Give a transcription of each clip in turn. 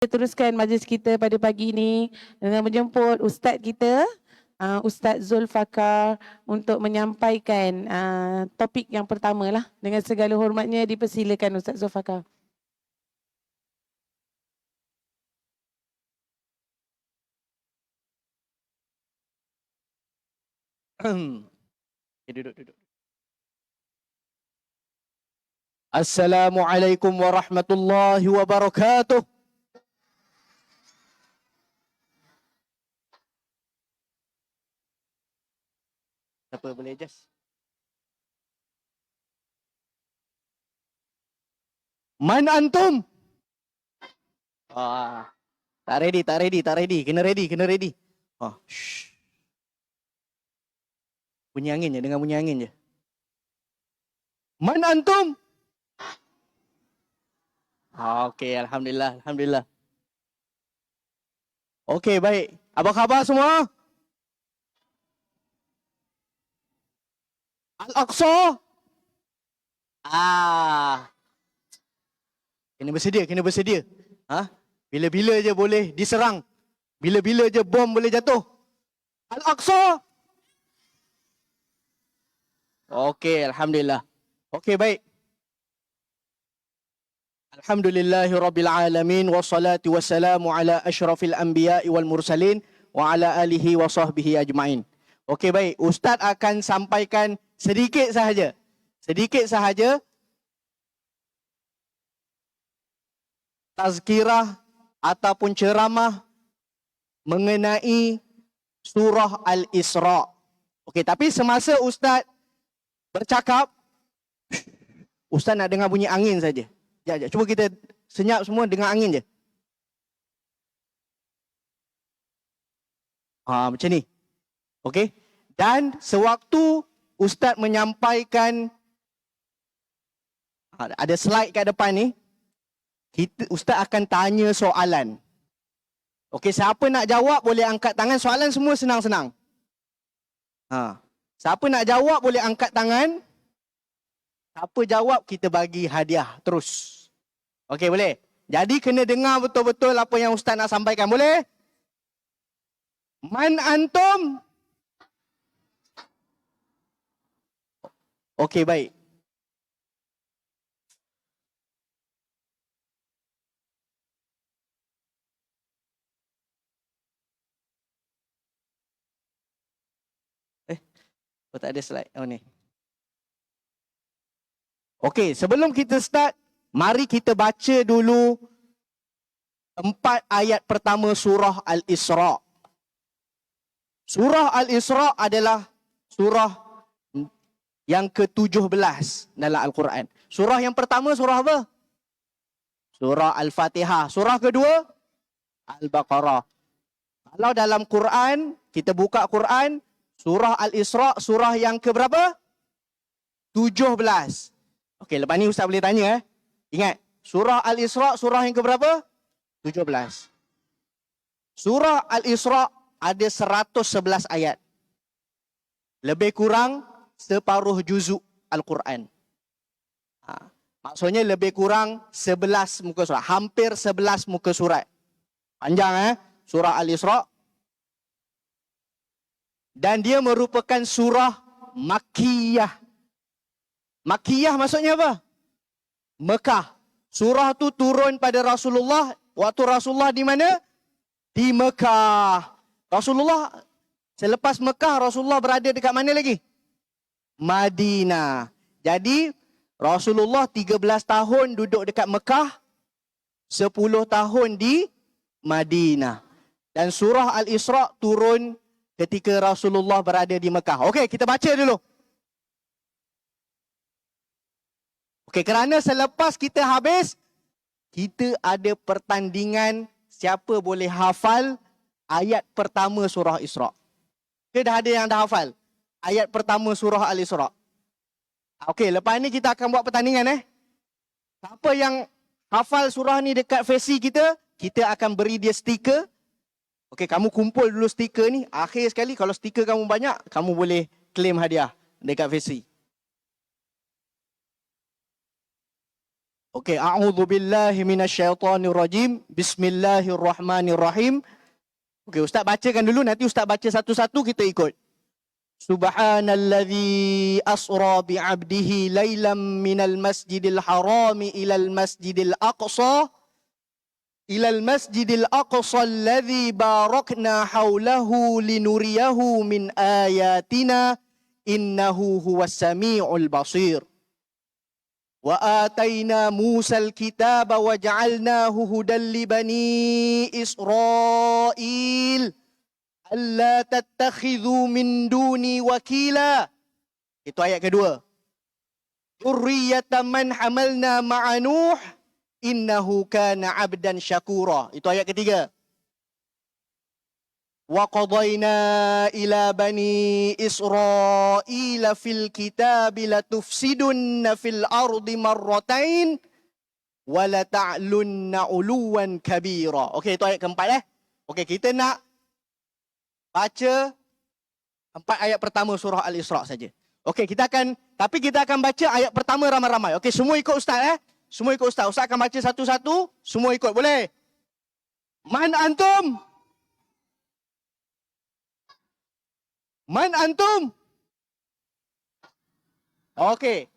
teruskan majlis kita pada pagi ini dengan menjemput Ustaz kita, Ustaz Zulfaqar, untuk menyampaikan topik yang pertama lah. Dengan segala hormatnya dipersilakan Ustaz Zulfaqar. Duduk. Assalamualaikum warahmatullahi wabarakatuh. Siapa boleh adjust? Man antum? Tak ready. Kena ready. Shh. Bunyi angin je, dengar bunyi angin je. Man antum? Okey, alhamdulillah. Okey, baik. Apa khabar semua? Al-Aqsa? Kena bersedia. Bila-bila je boleh diserang. Bila-bila je bom boleh jatuh. Al-Aqsa? Okey, alhamdulillah. Okey, baik. Alhamdulillahirrabbilalamin. Wassalatu wassalamu ala ashrafil anbiya'i wal mursalin. Wa ala alihi wa sahbihi ajma'in. Okey, baik. Ustaz akan sampaikan sedikit sahaja tazkirah ataupun ceramah mengenai surah Al-Isra. Okey, tapi semasa Ustaz bercakap, Ustaz nak dengar bunyi angin saja. Sekejap. Cuba kita senyap semua, dengar angin je. Macam ni. Okey. Dan sewaktu Ustaz menyampaikan, ada slide kat depan ni, Ustaz akan tanya soalan. Okey, siapa nak jawab boleh angkat tangan. Soalan semua senang-senang. Siapa nak jawab boleh angkat tangan. Siapa jawab kita bagi hadiah terus. Okey, boleh? Jadi kena dengar betul-betul apa yang Ustaz nak sampaikan. Boleh? Man antum? Okey, baik. Tak ada slide. Ni. Okey, sebelum kita start, mari kita baca dulu 4 ayat pertama surah Al-Isra. Surah Al-Isra adalah surah yang ke-17 dalam Al-Quran. Surah yang pertama surah apa? Surah Al-Fatihah. Surah kedua Al-Baqarah. Kalau dalam Quran, kita buka Quran, surah Al-Isra, surah yang ke berapa? 17. Okey, lepas ni Ustaz boleh tanya. Ingat, surah Al-Isra, surah yang ke berapa? 17. Surah Al-Isra ada 111 ayat. Lebih kurang separuh juzuk Al-Quran. Maksudnya lebih kurang 11 muka surat. Hampir 11 muka surat. Panjang surah Al-Isra. Dan dia merupakan surah Makkiyah. Makkiyah maksudnya apa? Mekah. Surah tu turun pada Rasulullah. Waktu Rasulullah di mana? Di Mekah. Rasulullah, selepas Mekah, Rasulullah berada dekat mana lagi? Madinah. Jadi, Rasulullah 13 tahun duduk dekat Mekah, 10 tahun di Madinah. Dan surah Al-Isra turun ketika Rasulullah berada di Mekah. Okey, kita baca dulu. Okey, kerana selepas kita habis, kita ada pertandingan siapa boleh hafal ayat pertama surah Isra. Okey, dah ada yang dah hafal ayat pertama surah Al-Isra. Okey, lepas ni kita akan buat pertandingan. Siapa yang hafal surah ni dekat versi kita, kita akan beri dia stiker. Okey, kamu kumpul dulu stiker ni. Akhir sekali, kalau stiker kamu banyak, kamu boleh claim hadiah dekat versi. Okey, a'udzubillahi minasyaitonirrajim. Bismillahirrahmanirrahim. Okey, ustaz bacakan dulu, nanti ustaz baca satu-satu kita ikut. Subhanalladzi asra bi'abdihi lailam minal masjidil harami ilal masjidil aqsa alladzi barakna haulahu linuriyahu min ayatina innahu huwas samiul basir. Wa ataina Musal kitaba wa ja'alnahu hudan li bani Israil alla tattakhidhu min duni wakila. Itu ayat kedua. Dzurriyyatan man hamalna ma'a Nuh innahu kana 'abdan syakura. Itu ayat ketiga. Wa qadayna ila bani Israil fil kitabi latufsidunna fil ardi marratain wa la ta'lunna 'uluwan kabira. Okey, itu ayat keempat. Okey, kita nak baca 4 ayat pertama surah Al-Isra saja. Okey, kita akan baca ayat pertama ramai-ramai. Okey, semua ikut ustaz. Semua ikut ustaz. Ustaz akan baca satu-satu, semua ikut, boleh? Man antum? Man antum? Okey.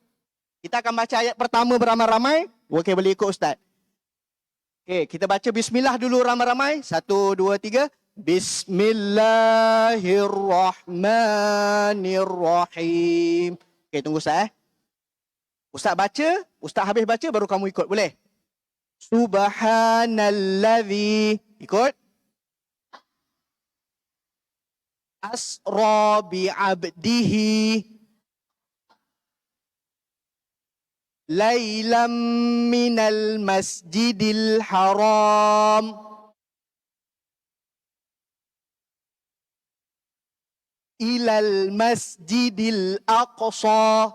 Kita akan baca ayat pertama beramai-ramai. Okey, boleh ikut ustaz. Okey, kita baca bismillah dulu ramai-ramai. 1, 2, 3. Bismillahirrahmanirrahim. Okey, tunggu ustaz. Ustaz baca, ustaz habis baca baru kamu ikut, boleh? Subhanalladzi, ikut. Asra bi'abdihi lailam minal masjidil haram ilal masjidil aqsa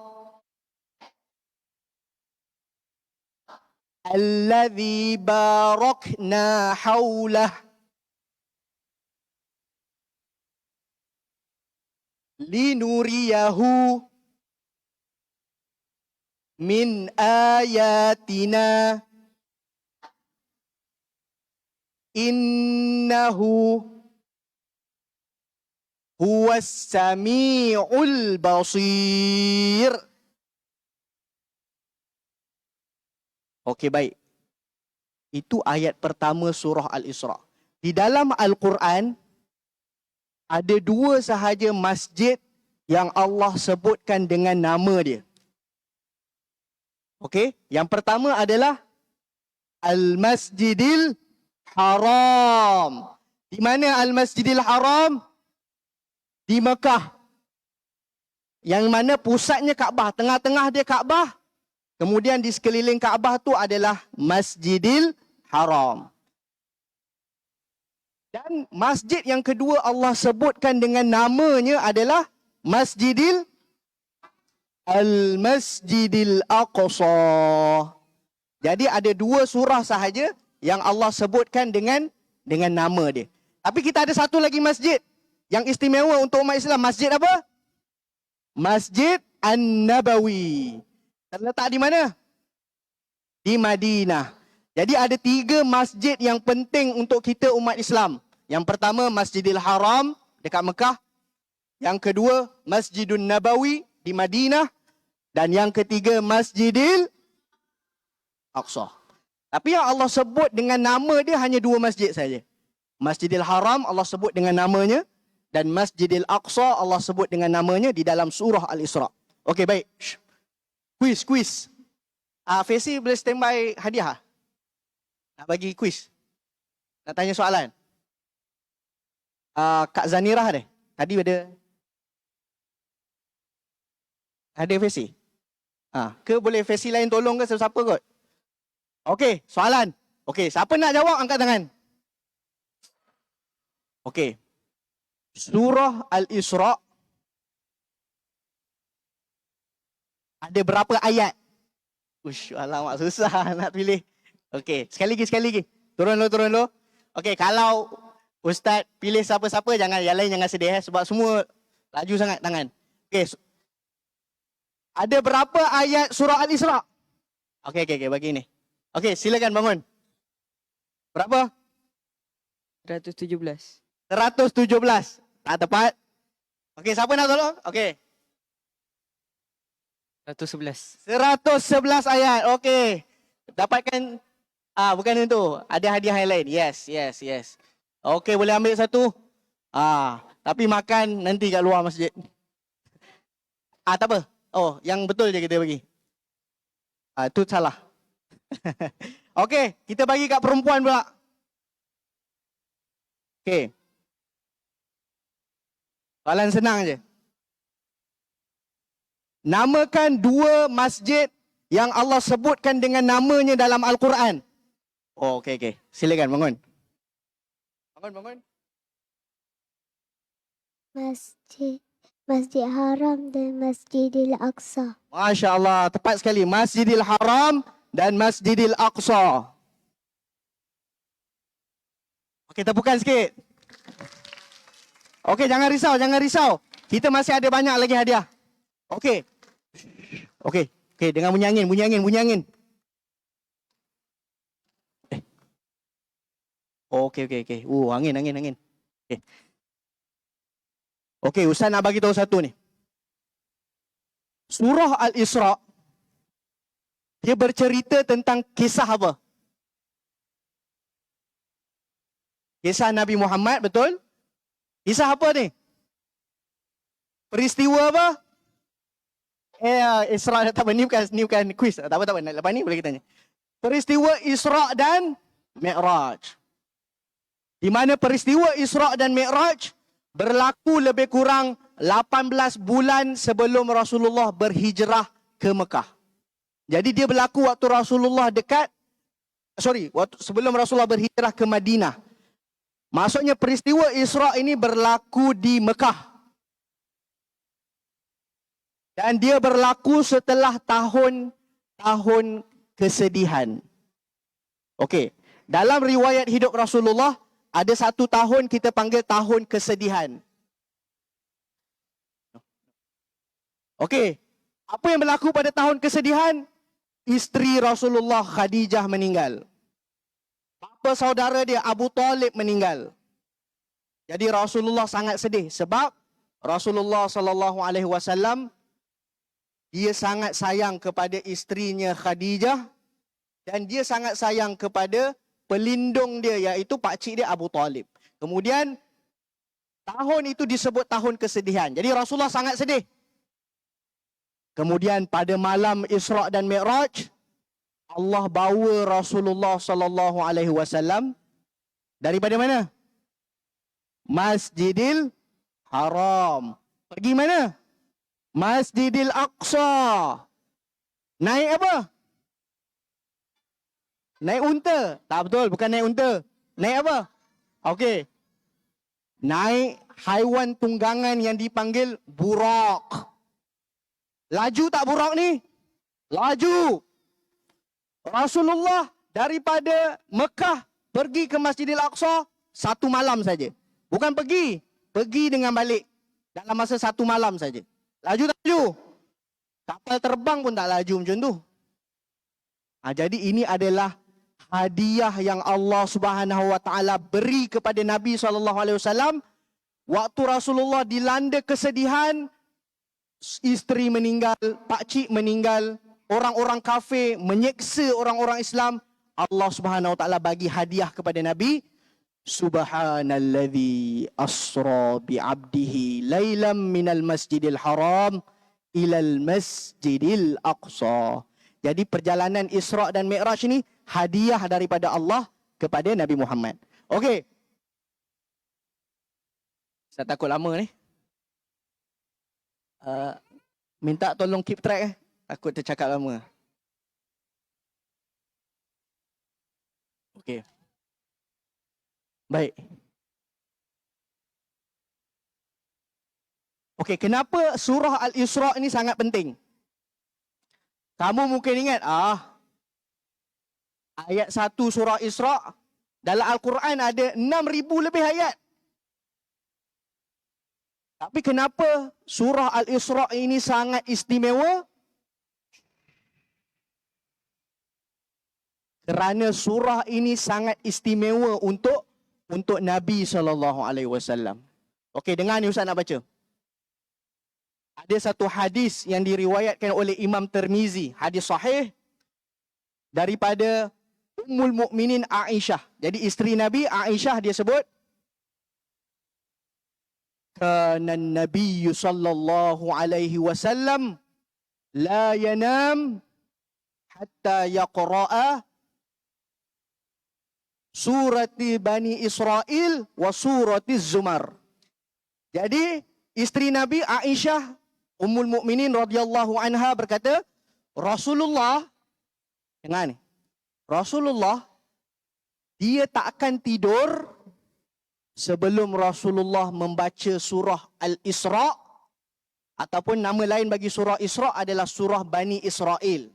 alladzi barakna haulah linuriyahu min ayatina innahu huwas samiul basir. Okey, baik. Itu ayat pertama surah Al-Isra. Di dalam Al-Quran ada 2 sahaja masjid yang Allah sebutkan dengan nama dia. Okey, yang pertama adalah Al-Masjidil Haram. Di mana Al-Masjidil Haram? Di Mekah. Yang mana pusatnya Kaabah, tengah-tengah dia Kaabah. Kemudian di sekeliling Kaabah tu adalah Masjidil Haram. Dan masjid yang kedua Allah sebutkan dengan namanya adalah Masjidil Al-Masjidil Aqsa. Jadi ada 2 surah sahaja yang Allah sebutkan dengan nama dia. Tapi kita ada satu lagi masjid yang istimewa untuk umat Islam. Masjid apa? Masjid An-Nabawi. Terletak di mana? Di Madinah. Jadi ada 3 masjid yang penting untuk kita umat Islam. Yang pertama Masjidil Haram dekat Mekah. Yang kedua Masjidun Nabawi di Madinah. Dan yang ketiga Masjidil Aqsa. Tapi yang Allah sebut dengan nama dia hanya 2 masjid saja. Masjidil Haram Allah sebut dengan namanya. Dan Masjidil Aqsa Allah sebut dengan namanya di dalam surah Al-Isra. Okey, baik. Quiz. Fesi boleh standby hadiah? Nak bagi quiz? Nak tanya soalan? Kak Zanirah deh. Tadi ada Fesi? Ke boleh Fesi lain tolong ke siapa kot? Okey, soalan. Okey, siapa nak jawab angkat tangan. Okey. Surah Al-Isra ada berapa ayat? Alamak susah nak pilih. Okey, sekali lagi. Turun dulu. Okey, kalau Ustaz pilih siapa-siapa, yang lain jangan sedih sebab semua laju sangat tangan. Okey. Ada berapa ayat surah Al-Isra? Okey, bagi ni. Okey, silakan bangun. Berapa? 117. 117. Tak tepat. Okey, siapa nak tolong? Okey. 111. 111 ayat. Okey. Dapatkan bukan itu. Ada hadiah yang lain. Yes. Okey, boleh ambil satu. Tapi makan nanti kat luar masjid. Tak apa. Oh, yang betul je kita bagi. Itu salah. Okey, kita bagi kat perempuan pula. Okey. Soalan senang je. Namakan 2 masjid yang Allah sebutkan dengan namanya dalam Al-Quran. Oh, okey. Silakan bangun. Bangun. Masjid Haram dan Masjidil Aqsa. Masya Allah, tepat sekali. Masjidil Haram dan Masjidil Aqsa. Okey, tepukan sikit. Okey, jangan risau. Kita masih ada banyak lagi hadiah. Okey, dengan bunyi angin. Okey. Angin. Okey, Ustaz nak bagi tahu satu ni. Surah Al-Isra, dia bercerita tentang kisah apa? Kisah Nabi Muhammad, betul? Kisah apa ni? Peristiwa apa? Isra, tak apa, ni bukan quiz. Tak apa, lepas ni boleh kita tanya. Peristiwa Isra dan Mi'raj. Di mana peristiwa Isra dan Mi'raj berlaku lebih kurang 18 bulan sebelum Rasulullah berhijrah ke Mekah. Jadi dia berlaku waktu Rasulullah sebelum Rasulullah berhijrah ke Madinah. Maksudnya peristiwa Isra ini berlaku di Mekah. Dan dia berlaku setelah tahun kesedihan. Okey, dalam riwayat hidup Rasulullah ada 1 tahun kita panggil tahun kesedihan. Okey, apa yang berlaku pada tahun kesedihan? Isteri Rasulullah Khadijah meninggal. Bapa saudara dia Abu Talib meninggal. Jadi Rasulullah sangat sedih sebab Rasulullah SAW dia sangat sayang kepada isterinya Khadijah dan dia sangat sayang kepada pelindung dia iaitu pakcik dia Abu Talib. Kemudian tahun itu disebut tahun kesedihan. Jadi Rasulullah sangat sedih. Kemudian pada malam Isra dan Mi'raj, Allah bawa Rasulullah SAW daripada mana? Masjidil Haram. Pergi mana? Masjidil Aqsa. Naik apa? Naik unta. Tak betul, bukan naik unta. Naik apa? Okey. Naik haiwan tunggangan yang dipanggil burak. Laju tak burak ni? Laju. Rasulullah daripada Mekah pergi ke Masjidil Aqsa 1 malam saja. Bukan pergi dengan balik dalam masa 1 malam saja. Laju tak laju? Kapal terbang pun tak laju macam tu. Jadi ini adalah hadiah yang Allah Subhanahu Wa Taala beri kepada Nabi SAW waktu Rasulullah dilanda kesedihan, isteri meninggal, pakcik meninggal, orang-orang kafir menyeksa orang-orang Islam. Allah Subhanahu Wa Taala bagi hadiah kepada Nabi. Subhanalladzi asra bi'abdihi lailam minal masjidil haram ilal masjidil aqsa. Jadi perjalanan Isra dan Mi'raj ini hadiah daripada Allah kepada Nabi Muhammad. Okey. Saya takut lama ni. Minta tolong keep track takut tercakap lama. Okey. Baik. Okey, kenapa surah Al-Isra ini sangat penting? Kamu mungkin ingat, ayat 1 surah Isra dalam Al-Quran ada 6,000 lebih ayat. Tapi kenapa surah Al-Isra ini sangat istimewa? Kerana surah ini sangat istimewa untuk Nabi SAW. Okey, dengar ni Ustaz nak baca. Ada satu hadis yang diriwayatkan oleh Imam Tirmizi, hadis sahih daripada Ummul Mukminin Aisyah. Jadi isteri Nabi Aisyah dia sebut, kana Nabi sallallahu alaihi wasallam la yanam hatta yaqra'a surati Bani Israel wa surati Zumar. Jadi isteri Nabi Aisyah Ummul Mukminin radhiyallahu anha berkata, Rasulullah, dengar ni, Rasulullah dia tak akan tidur sebelum Rasulullah membaca surah Al-Isra, ataupun nama lain bagi surah Isra adalah surah Bani Israel.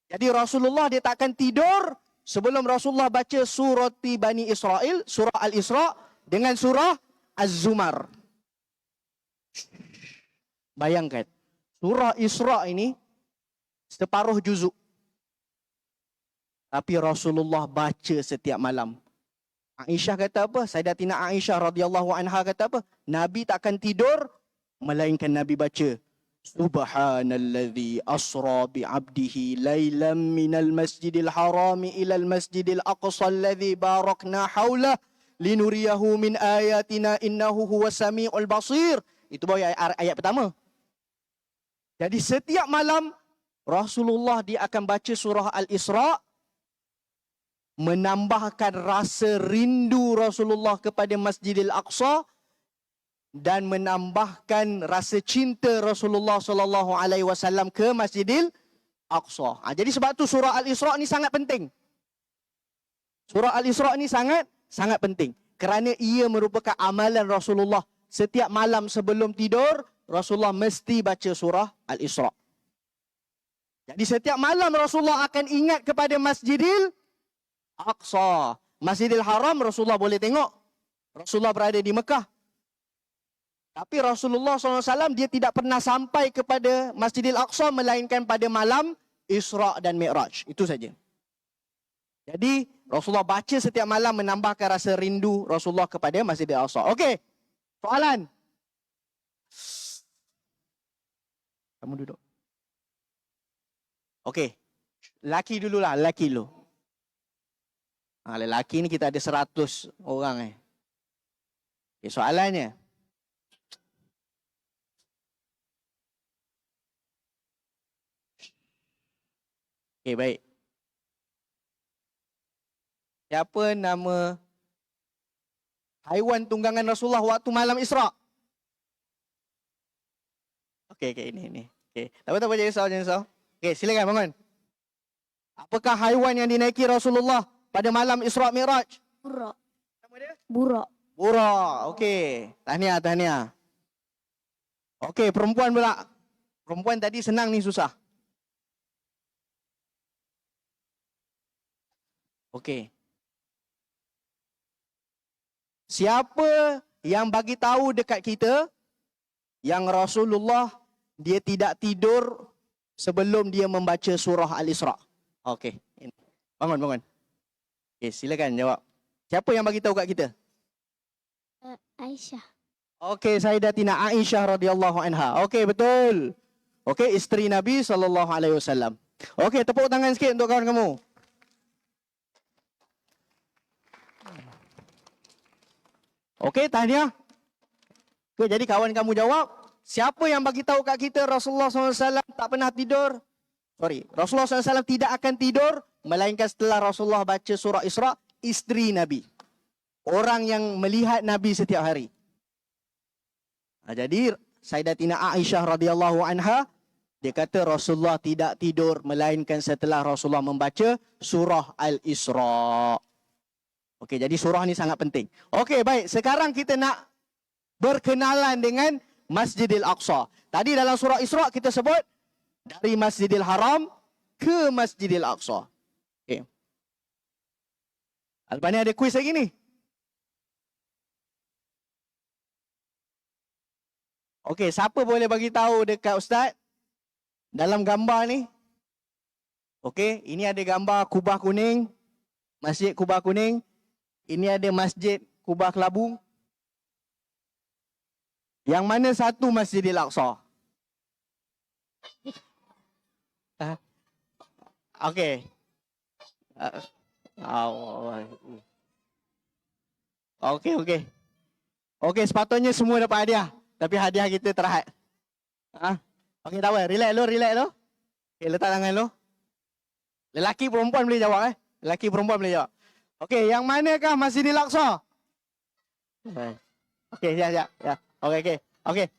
Jadi Rasulullah dia tak akan tidur sebelum Rasulullah baca surah Bani Israel, surah Al-Isra dengan surah Az-Zumar. Bayangkan, surah Isra ini separuh juzuk. Tapi Rasulullah baca setiap malam. Aisyah kata apa? Sayyidatina Aisyah radhiyallahu anha kata apa? Nabi tak akan tidur melainkan Nabi baca Subhanalladzi asra bi 'abdihi lailan minal masjidil harami ilal masjidil aqsa alladzi barakna haulah linuriyahu min ayatina innahu huwas samiul basir. Itu baru ayat pertama. Jadi setiap malam Rasulullah dia akan baca surah Al-Isra, menambahkan rasa rindu Rasulullah kepada Masjidil Aqsa dan menambahkan rasa cinta Rasulullah sallallahu alaihi wasallam ke Masjidil Aqsa. Jadi sebab tu surah Al-Isra ni sangat penting. Surah Al-Isra ni sangat penting kerana ia merupakan amalan Rasulullah. Setiap malam sebelum tidur Rasulullah mesti baca surah Al-Isra. Jadi setiap malam Rasulullah akan ingat kepada Masjidil Aqsa. Masjidil Haram Rasulullah boleh tengok. Rasulullah berada di Mekah. Tapi Rasulullah SAW dia tidak pernah sampai kepada Masjidil Aqsa melainkan pada malam Isra dan Mi'raj. Itu saja. Jadi Rasulullah baca setiap malam menambahkan rasa rindu Rasulullah kepada Masjidil Aqsa. Okey. Soalan. Kamu duduk. Okey. Lelaki dululah, lelaki dulu. Lelaki ni kita ada 100 orang . Okay, soalannya. Okay, baik. Siapa nama haiwan tunggangan Rasulullah waktu malam Isra? Okey, ini. Okey, tak apa, jangan risau. Okey, silakan bangun. Apakah haiwan yang dinaiki Rasulullah pada malam Isra Mi'raj? Burak. Nama dia? Burak. Burak. Okey. Tahniah. Okey, perempuan pula. Perempuan tadi senang ni susah. Okey. Siapa yang bagi tahu dekat kita yang Rasulullah dia tidak tidur sebelum dia membaca surah Al-Isra? Okey. Bangun. Okey, silakan jawab. Siapa yang bagi tahu kat kita? Aisyah. Okey, Sayyidatina Aisyah radhiyallahu anha. Okey, betul. Okey, isteri Nabi sallallahu alaihi wasallam. Okey, tepuk tangan sikit untuk kawan kamu. Okey, tahniah. Okey, jadi kawan kamu jawab, siapa yang bagi tahu kat kita Rasulullah SAW tak pernah tidur? Rasulullah SAW tidak akan tidur melainkan setelah Rasulullah baca surah Isra, isteri Nabi. Orang yang melihat Nabi setiap hari. Jadi Sayyidatina Aisyah radhiyallahu anha dia kata Rasulullah tidak tidur melainkan setelah Rasulullah membaca surah Al-Isra. Okey, jadi surah ni sangat penting. Okey, baik. Sekarang kita nak berkenalan dengan Masjidil Aqsa. Tadi dalam surah Isra kita sebut dari Masjidil Haram ke Masjidil Aqsa. Okey. Lepas ni ada kuis lagi ni. Okey, siapa boleh bagi tahu dekat Ustaz dalam gambar ni Okey, ini ada gambar kubah kuning, Masjid Kubah Kuning. Ini ada Masjid Kubah Kelabu. Yang mana satu Masjidil Aqsa? Okey. Okey. Okey, sepatutnya semua dapat hadiah. Tapi hadiah kita terhad. Okey, tak apa. Relax lu. Okey, letak tangan lu. Lelaki perempuan boleh jawab Lelaki perempuan boleh jawab. Okey, yang manakah Masjidil Aqsa? Okey, siap. Ya. Okey.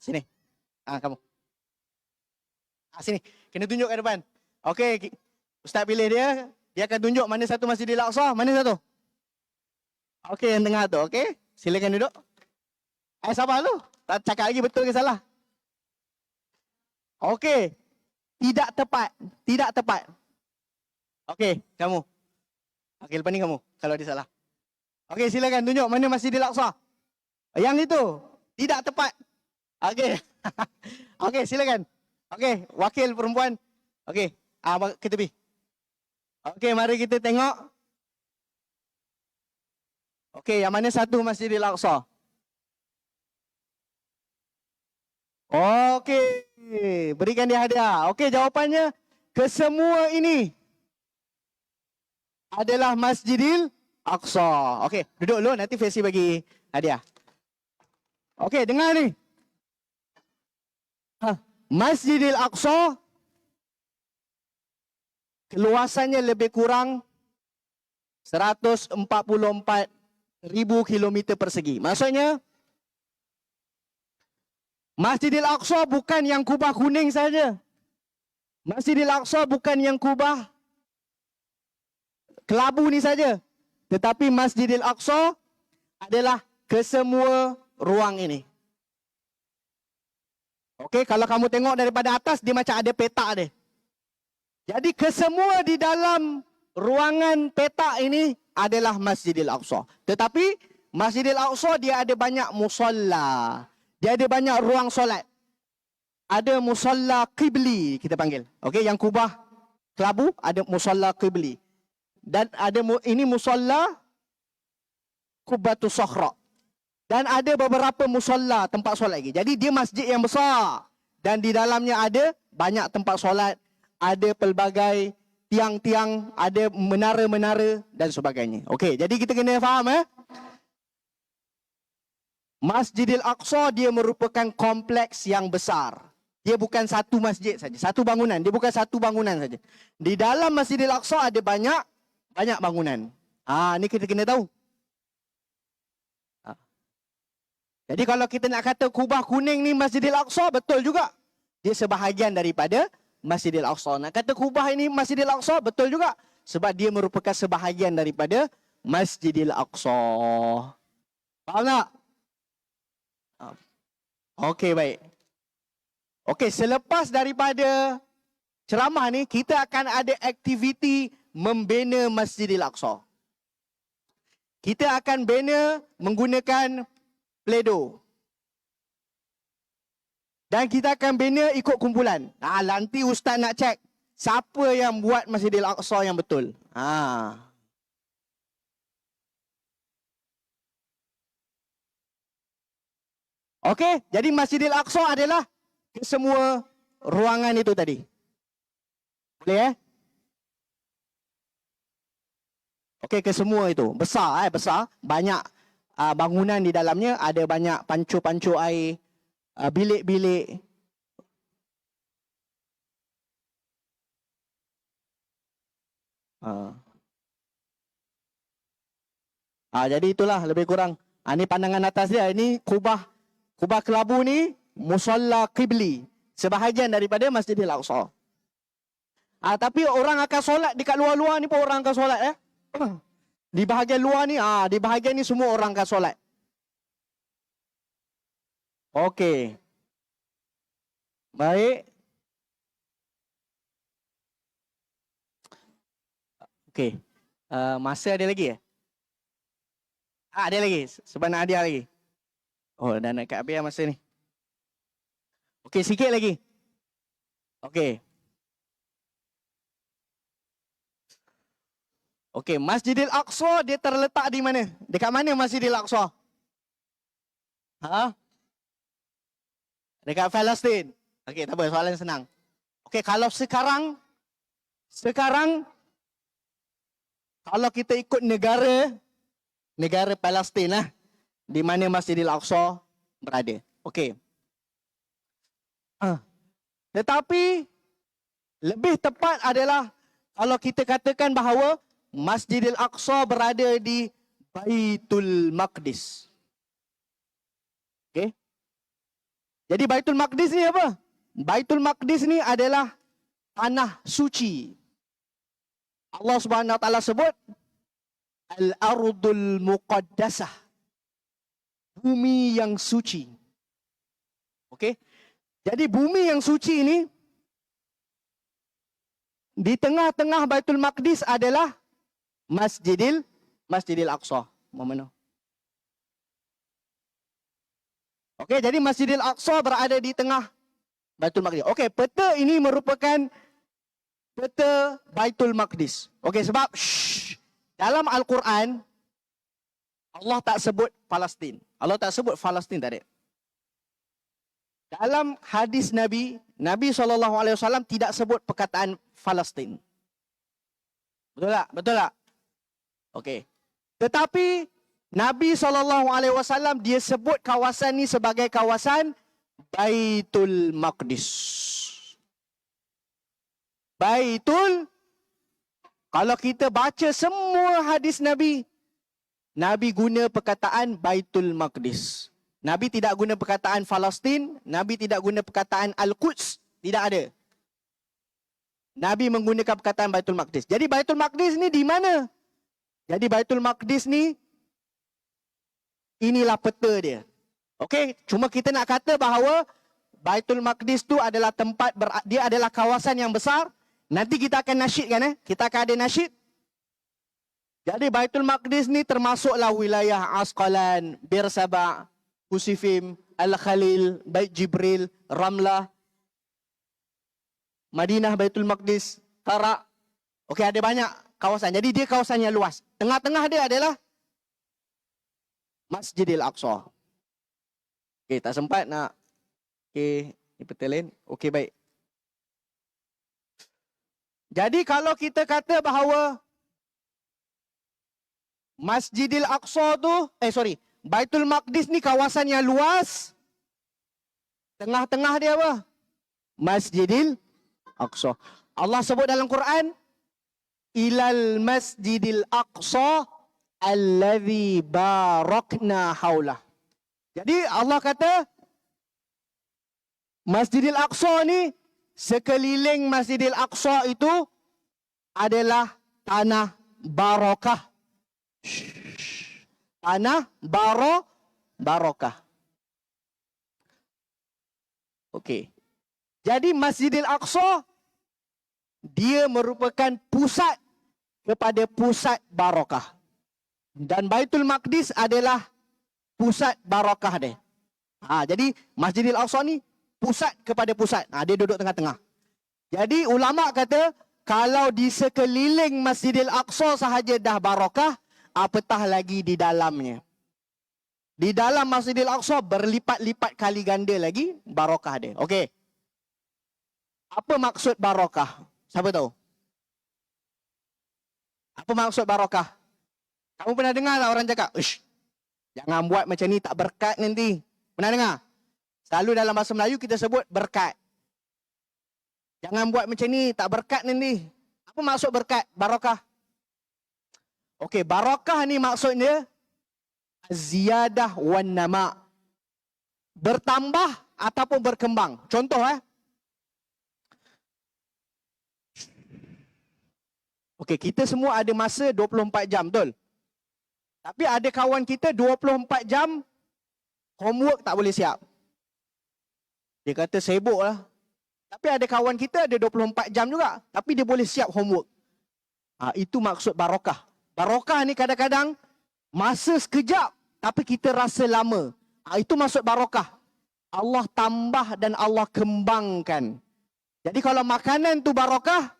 Sini. Kamu. Sini. Kena tunjuk ke depan. Okey, Ustaz pilih dia. Dia akan tunjuk mana satu Masjidil Aqsa, mana satu. Okey, yang tengah tu. Okey. Silakan duduk. Sabar tu. Tak cakap lagi betul ke salah. Okey. Tidak tepat. Okey, kamu. Okey, lepas ni kamu. Kalau dia salah. Okey, silakan tunjuk mana Masjidil Aqsa. Yang itu. Tidak tepat. Okey. Okey, silakan. Okey, wakil perempuan. Okey, ke tepi. Okey, mari kita tengok. Okey, yang mana satu Masjidil Aqsa? Okey, berikan dia hadiah. Okey, jawapannya kesemua ini adalah Masjidil Aqsa. Okey, duduk dulu nanti Faisal bagi hadiah. Okey, dengar ni. Masjidil Aqsa keluasannya lebih kurang 144,000 kilometer persegi. Maksudnya Masjidil Aqsa bukan yang kubah kuning saja. Masjidil Aqsa bukan yang kubah kelabu ni saja. Tetapi Masjidil Aqsa adalah kesemua ruang ini. Okey, kalau kamu tengok daripada atas, dia macam ada petak dia. Jadi kesemua di dalam ruangan petak ini adalah Masjidil Aqsa. Tetapi Masjidil Aqsa dia ada banyak musalla. Dia ada banyak ruang solat. Ada musalla qibli kita panggil. Okey, yang kubah kelabu ada musalla qibli. Dan ada ini musalla Qubbatus Sakhra. Dan ada beberapa musalla tempat solat lagi. Jadi dia masjid yang besar dan di dalamnya ada banyak tempat solat, ada pelbagai tiang-tiang, ada menara-menara dan sebagainya. Okey, jadi kita kena faham Masjidil Aqsa dia merupakan kompleks yang besar. Dia bukan satu masjid saja, satu bangunan. Dia bukan satu bangunan saja. Di dalam Masjidil Aqsa ada banyak bangunan. Ni kita kena tahu. Jadi kalau kita nak kata kubah kuning ni Masjidil Aqsa, betul juga. Dia sebahagian daripada Masjidil Aqsa. Nak kata kubah ini Masjidil Aqsa, betul juga. Sebab dia merupakan sebahagian daripada Masjidil Aqsa. Faham tak? Okey, baik. Okey, selepas daripada ceramah ni, kita akan ada aktiviti membina Masjidil Aqsa. Kita akan bina menggunakan Play-Doh. Dan kita akan bina ikut kumpulan. Nanti Ustaz nak cek siapa yang buat Masjidil Aqsa yang betul. Okey, jadi Masjidil Aqsa adalah semua ruangan itu tadi. Boleh Okey, kesemua itu. Besar besar. Banyak bangunan di dalamnya, ada banyak pancur-pancur air, bilik-bilik. Jadi itulah lebih kurang. Ini pandangan atas dia. Ini kubah kelabu ni musalla qibli. Sebahagian daripada Masjidil Aqsa. Tapi orang akan solat dekat luar-luar ni pun orang akan solat Di bahagian luar ni, di bahagian ni semua orang akan solat. Okey. Baik. Okey. Masa ada lagi ada lagi. Sebab nak hadiah lagi. Dah nak kat habis masa ni. Okey, sikit lagi. Okey. Okey, Masjidil Aqsa dia terletak di mana? Dekat mana Masjidil Aqsa? Ha? Dekat Palestin. Okey, tak apa, soalan senang. Okey, kalau sekarang kalau kita ikut negara Palestin lah, di mana Masjidil Aqsa berada. Okey. Tetapi lebih tepat adalah kalau kita katakan bahawa Masjidil Aqsa berada di Baitul Maqdis. Okey. Jadi Baitul Maqdis ni apa? Baitul Maqdis ni adalah tanah suci. Allah Subhanahu Wa Taala sebut Al-Ardul Muqaddasah. Bumi yang suci. Okey. Jadi bumi yang suci ini di tengah-tengah Baitul Maqdis adalah Masjidil Aqsa. Mana? Okey, jadi Masjidil Aqsa berada di tengah Baitul Maqdis. Okey, peta ini merupakan peta Baitul Maqdis. Okey, sebab dalam Al-Quran Allah tak sebut Palestin. Allah tak sebut Palestin tadi. Dalam hadis Nabi SAW tidak sebut perkataan Palestin. Betul tak? Betul tak? Okey. Tetapi Nabi SAW dia sebut kawasan ni sebagai kawasan Baitul Maqdis. Kalau kita baca semua hadis Nabi guna perkataan Baitul Maqdis. Nabi tidak guna perkataan Palestin, Nabi tidak guna perkataan Al-Quds, tidak ada. Nabi menggunakan perkataan Baitul Maqdis. Jadi Baitul Maqdis ni di mana? Jadi Baitul Maqdis ni inilah peta dia. Okey, cuma kita nak kata bahawa Baitul Maqdis tu adalah tempat dia adalah kawasan yang besar. Nanti kita akan nasyidkan kita akan ada nasyid. Jadi Baitul Maqdis ni termasuklah wilayah Asqalan, Bersaba, Husifim, Al-Khalil, Bait Jibril, Ramlah, Madinah, Baitul Maqdis, Tarak. Okey, ada banyak kawasan. Jadi dia kawasan yang luas. Tengah-tengah dia adalah Masjidil Aqsa. Okey, tak sempat nak. Okey, ini peta lain. Okey, baik. Jadi kalau kita kata bahawa Masjidil Aqsa tu, Baitul Maqdis ni kawasan yang luas. Tengah-tengah dia apa? Masjidil Aqsa. Allah sebut dalam Quran, Ilal Masjidil Aqsa alladhi barakna haulah. Jadi Allah kata Masjidil Aqsa ni, sekeliling Masjidil Aqsa itu adalah tanah barakah. Tanah barakah. Okey. Jadi Masjidil Aqsa dia merupakan pusat kepada pusat barakah. Dan Baitul Maqdis adalah pusat barakah dia. Jadi Masjidil Aqsa ni pusat kepada pusat. Dia duduk tengah-tengah. Jadi ulama kata kalau di sekeliling Masjidil Aqsa sahaja dah barakah, apatah lagi di dalamnya. Di dalam Masjidil Aqsa berlipat-lipat kali ganda lagi barakah dia. Okey. Apa maksud barakah? Siapa tahu? Apa maksud barakah? Kamu pernah dengar tak orang cakap, jangan buat macam ni, tak berkat nanti. Pernah dengar? Selalu dalam bahasa Melayu kita sebut berkat. Jangan buat macam ni, tak berkat nanti. Apa maksud berkat? Barakah. Okey, barakah ni maksudnya ziyadah wan nama. Bertambah ataupun berkembang. Contoh Okey, kita semua ada masa 24 jam, betul? Tapi ada kawan kita 24 jam homework tak boleh siap. Dia kata sibuk lah. Tapi ada kawan kita ada 24 jam juga, tapi dia boleh siap homework. Itu maksud barakah. Barakah ni kadang-kadang masa sekejap tapi kita rasa lama. Itu maksud barakah. Allah tambah dan Allah kembangkan. Jadi kalau makanan tu barakah,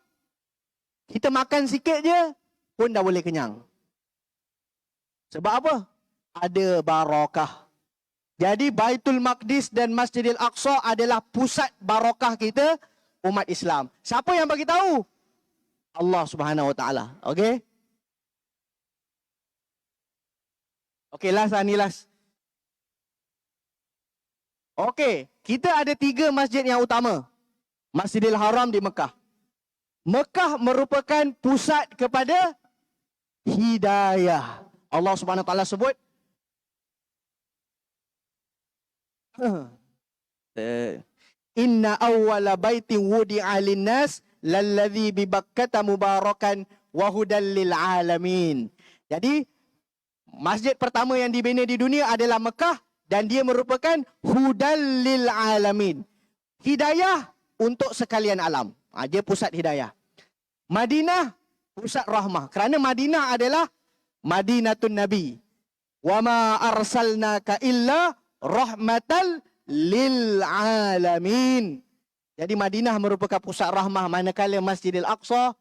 kita makan sikit je, pun dah boleh kenyang. Sebab apa? Ada barakah. Jadi Baitul Maqdis dan Masjidil Aqsa adalah pusat barakah kita umat Islam. Siapa yang bagi tahu? Allah Subhanahu Wa Taala. Okey? Okey, last ni last. Okey, kita ada 3 masjid yang utama. Masjidil Haram di Mekah. Mekah merupakan pusat kepada hidayah. Allah Subhanahu Wa Taala sebut Inna awwala baitin wudi'a lin-nas lalladzi bi Bakkata mubarakan wa hudal lil alamin. Jadi masjid pertama yang dibina di dunia adalah Mekah dan dia merupakan hudal lil alamin. Hidayah untuk sekalian alam. Dia pusat hidayah. Madinah pusat rahmah. Kerana Madinah adalah Madinatun Nabi. Wa ma arsalnaka illa rahmatan lil alamin. Jadi Madinah merupakan pusat rahmah, manakala Masjidil Aqsa,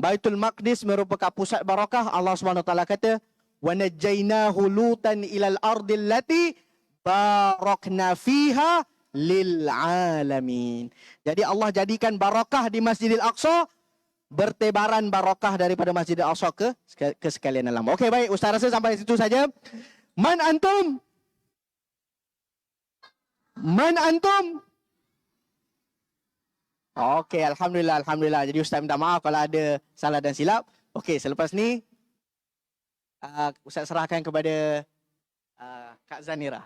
Baitul Maqdis merupakan pusat barakah. Allah Subhanahu Wa Taala kata, "Wa najjaynahu lutan ilal ardil lati barakna fiha lil alamin." Jadi Allah jadikan barakah di Masjidil Aqsa, bertebaran barakah daripada Masjidil Aqsa ke sekalian alam. Okey, baik, Ustaz rasa sampai situ saja. Man antum? Man antum? Okey, alhamdulillah, alhamdulillah. Jadi Ustaz minta maaf kalau ada salah dan silap. Okey, selepas ni Ustaz serahkan kepada Kak Zanira.